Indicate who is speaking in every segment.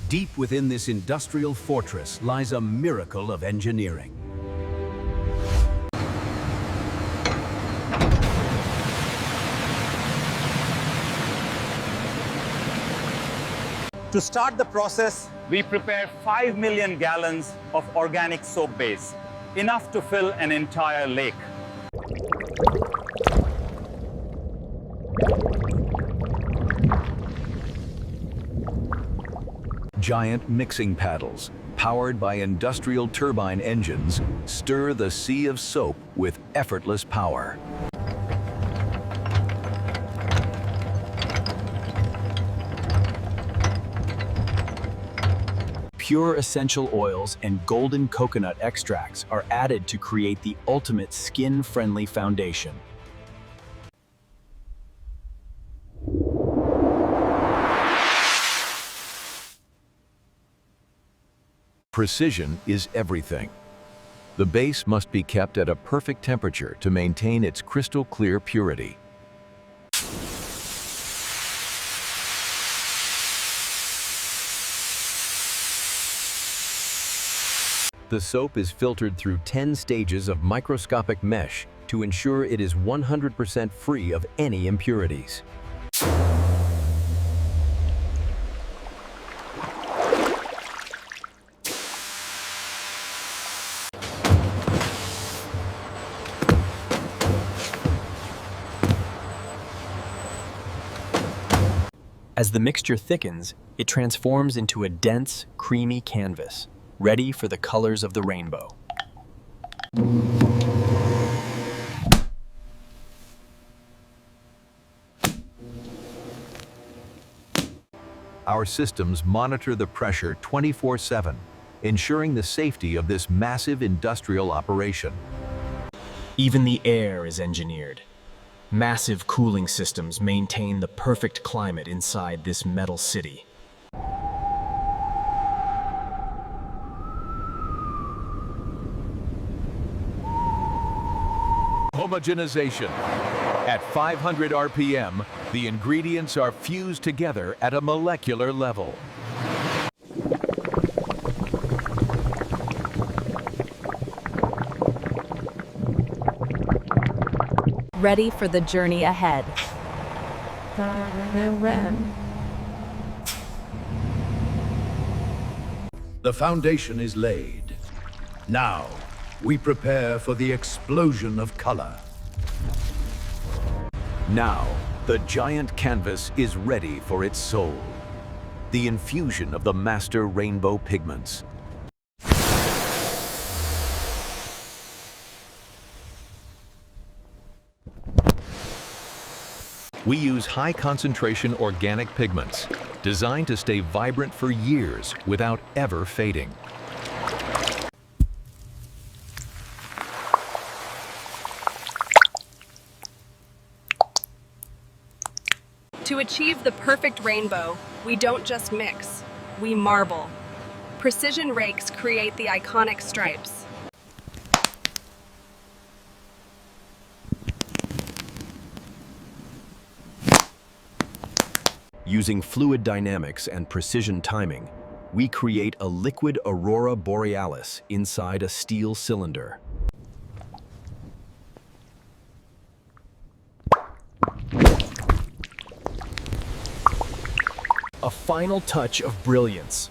Speaker 1: Deep within this industrial fortress lies a miracle of engineering.
Speaker 2: To start the process, we prepare 5 million gallons of organic soap base, enough to fill an entire lake.
Speaker 1: Giant mixing paddles, powered by industrial turbine engines, stir the sea of soap with effortless power. Pure essential oils and golden coconut extracts are added to create the ultimate skin-friendly foundation. Precision is everything. The base must be kept at a perfect temperature to maintain its crystal clear purity. The soap is filtered through 10 stages of microscopic mesh to ensure it is 100% free of any impurities. As the mixture thickens, it transforms into a dense, creamy canvas, ready for the colors of the rainbow. Our systems monitor the pressure 24/7, ensuring the safety of this massive industrial operation. Even the air is engineered. Massive cooling systems maintain the perfect climate inside this metal city. Homogenization. At 500 RPM, the ingredients are fused together at a molecular level.
Speaker 3: Ready for the journey ahead.
Speaker 4: The foundation is laid. Now, we prepare for the explosion of color.
Speaker 1: Now, the giant canvas is ready for its soul. The infusion of the master rainbow pigments. We use high-concentration organic pigments, designed to stay vibrant for years without ever fading.
Speaker 5: To achieve the perfect rainbow, we don't just mix, we marble. Precision rakes create the iconic stripes.
Speaker 1: Using fluid dynamics and precision timing, we create a liquid aurora borealis inside a steel cylinder. A final touch of brilliance.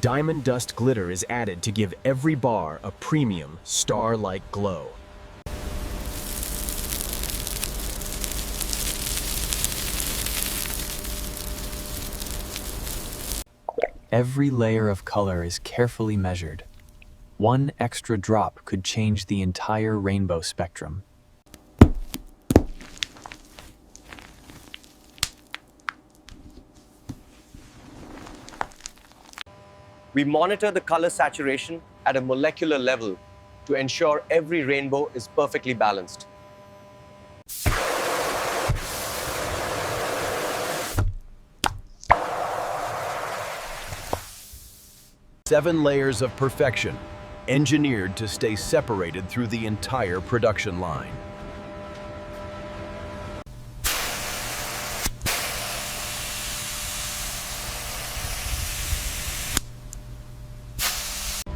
Speaker 1: Diamond dust glitter is added to give every bar a premium, star-like glow. Every layer of color is carefully measured. One extra drop could change the entire rainbow spectrum.
Speaker 6: We monitor the color saturation at a molecular level to ensure every rainbow is perfectly balanced.
Speaker 1: 7 layers of perfection, engineered to stay separated through the entire production line.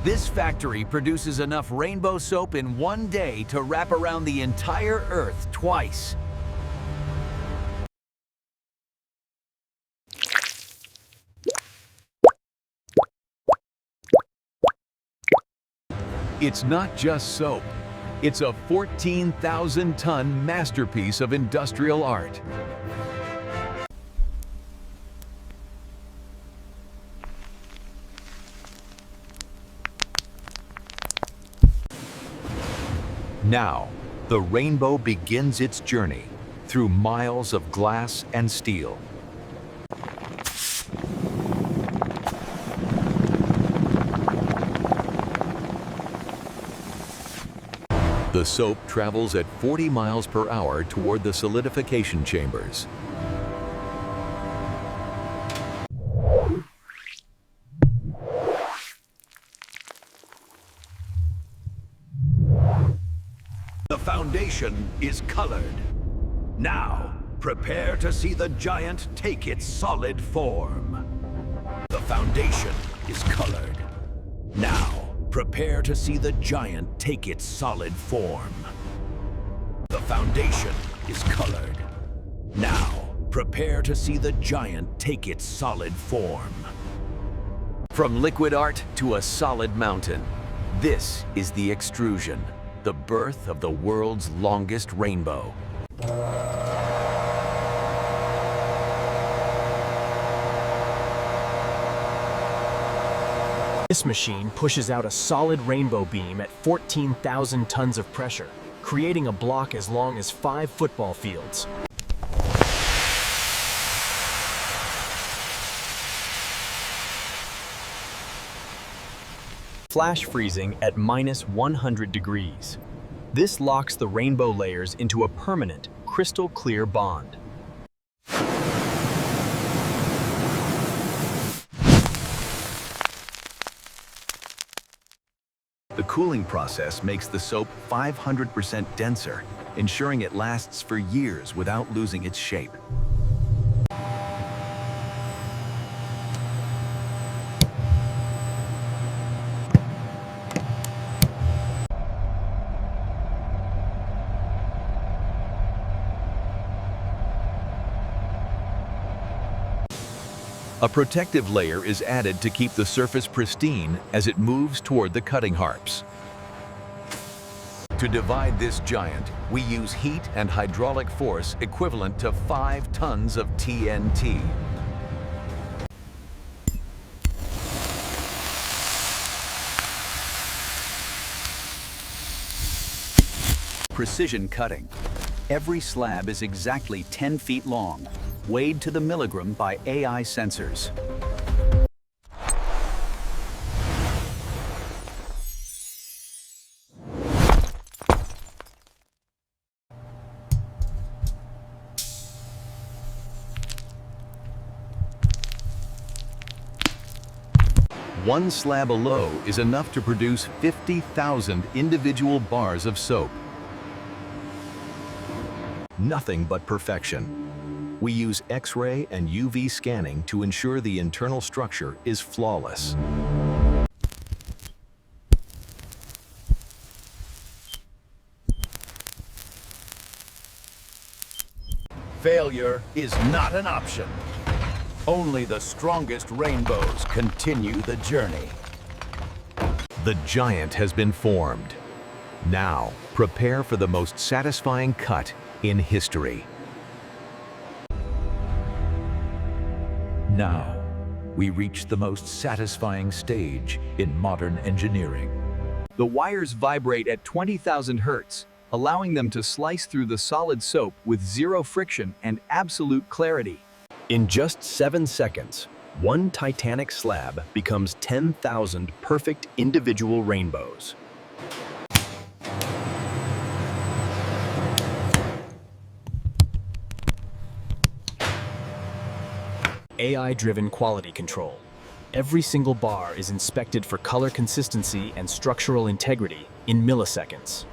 Speaker 1: This factory produces enough rainbow soap in one day to wrap around the entire Earth twice. It's not just soap. It's a 14,000-ton masterpiece of industrial art. Now, the rainbow begins its journey through miles of glass and steel. The soap travels at 40 miles per hour toward the solidification chambers.
Speaker 4: The foundation is colored. Now, prepare to see the giant take its solid form. The foundation is colored. Now, prepare to see the giant take its solid form. The foundation is colored. Now, prepare to see the giant take its solid form.
Speaker 1: From liquid art to a solid mountain, this is the extrusion, the birth of the world's longest rainbow.
Speaker 7: This machine pushes out a solid rainbow beam at 14,000 tons of pressure, creating a block as long as 5 football fields. Flash freezing at -100 degrees. This locks the rainbow layers into a permanent, crystal clear bond.
Speaker 1: The cooling process makes the soap 500% denser, ensuring it lasts for years without losing its shape. A protective layer is added to keep the surface pristine as it moves toward the cutting harps. To divide this giant, we use heat and hydraulic force equivalent to 5 tons of TNT.
Speaker 8: Precision cutting. Every slab is exactly 10 feet long, weighed to the milligram by AI sensors.
Speaker 1: One slab alone is enough to produce 50,000 individual bars of soap. Nothing but perfection. We use X-ray and UV scanning to ensure the internal structure is flawless.
Speaker 4: Failure is not an option. Only the strongest rainbows continue the journey.
Speaker 1: The giant has been formed. Now, prepare for the most satisfying cut in history.
Speaker 4: Now, we reach the most satisfying stage in modern engineering.
Speaker 7: The wires vibrate at 20,000 hertz, allowing them to slice through the solid soap with zero friction and absolute clarity. In just 7 seconds, one Titanic slab becomes 10,000 perfect individual rainbows. AI-driven quality control. Every single bar is inspected for color consistency and structural integrity in milliseconds.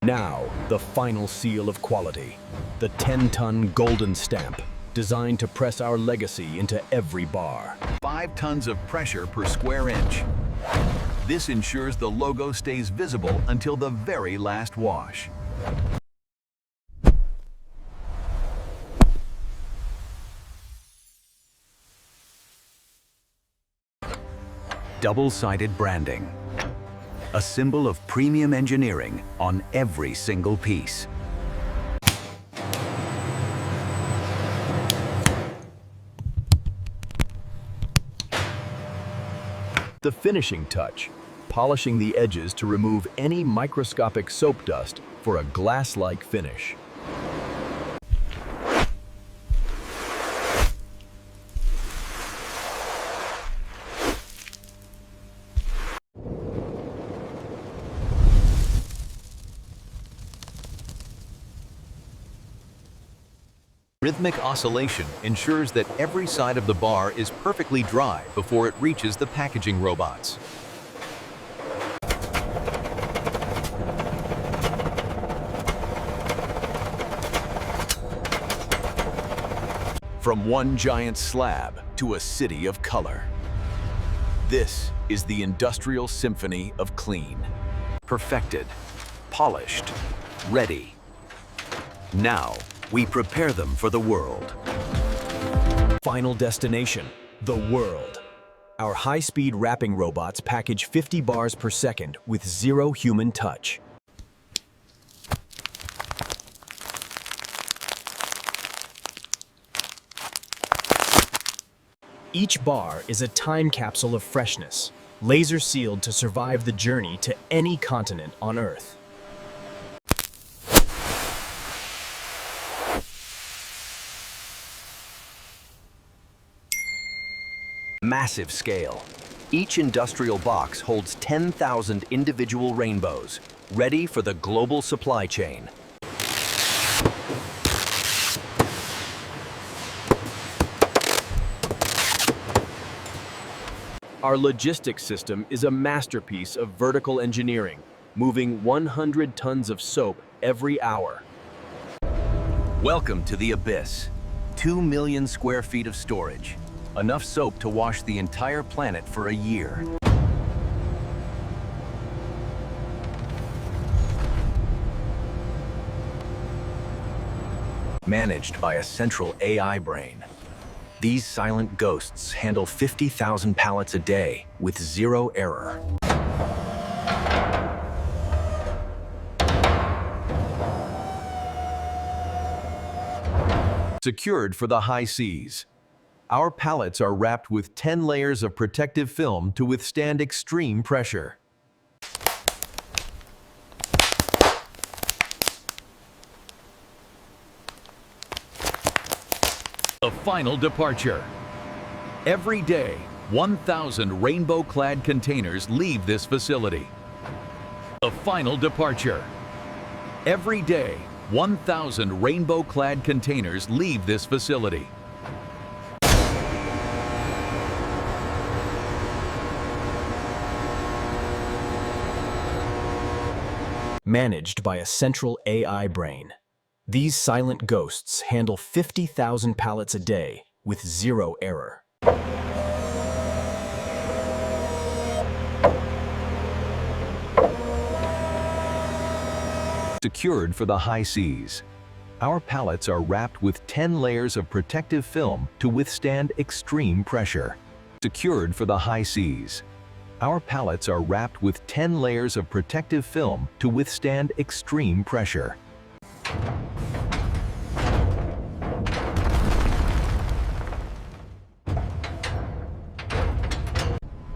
Speaker 7: Now, the final seal of quality. The 10-ton golden stamp, designed to press our legacy into every bar.
Speaker 1: 5 tons of pressure per square inch. This ensures the logo stays visible until the very last wash.
Speaker 8: Double-sided branding. A symbol of premium engineering on every single piece.
Speaker 7: The finishing touch, polishing the edges to remove any microscopic soap dust for a glass-like finish.
Speaker 1: Rhythmic oscillation ensures that every side of the bar is perfectly dry before it reaches the packaging robots. From one giant slab to a city of color. This is the industrial symphony of clean. Perfected, polished, ready. Now, we prepare them for the world.
Speaker 7: Final destination, the world. Our high-speed wrapping robots package 50 bars per second with zero human touch. Each bar is a time capsule of freshness, laser sealed to survive the journey to any continent on Earth.
Speaker 8: Massive scale. Each industrial box holds 10,000 individual rainbows, ready for the global supply chain.
Speaker 7: Our logistics system is a masterpiece of vertical engineering, moving 100 tons of soap every hour.
Speaker 8: Welcome to the abyss. 2 million square feet of storage. Enough soap to wash the entire planet for a year. Managed by a central AI brain. These silent ghosts handle 50,000 pallets a day with zero error.
Speaker 1: Secured for the high seas. Our pallets are wrapped with 10 layers of protective film to withstand extreme pressure. The final departure. Every day, 1,000 rainbow-clad containers leave this facility. The final departure. Every day, 1,000 rainbow-clad containers leave this facility.
Speaker 7: Managed by a central AI brain. These silent ghosts handle 50,000 pallets a day with zero error.
Speaker 1: Secured for the high seas. Our pallets are wrapped with 10 layers of protective film to withstand extreme pressure. Secured for the high seas. Our pallets are wrapped with 10 layers of protective film to withstand extreme pressure.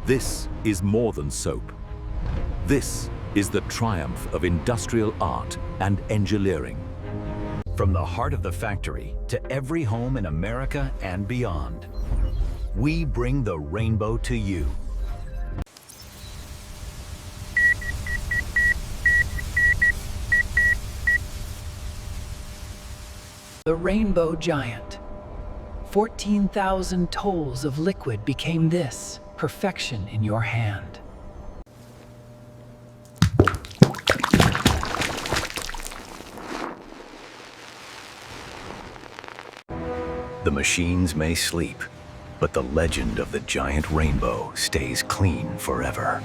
Speaker 4: This is more than soap. This is the triumph of industrial art and engineering. From the heart of the factory to every home in America and beyond, we bring the rainbow to you.
Speaker 9: The Rainbow Giant. 14,000 tolls of liquid became this, perfection in your hand.
Speaker 8: The machines may sleep, but the legend of the giant rainbow stays clean forever.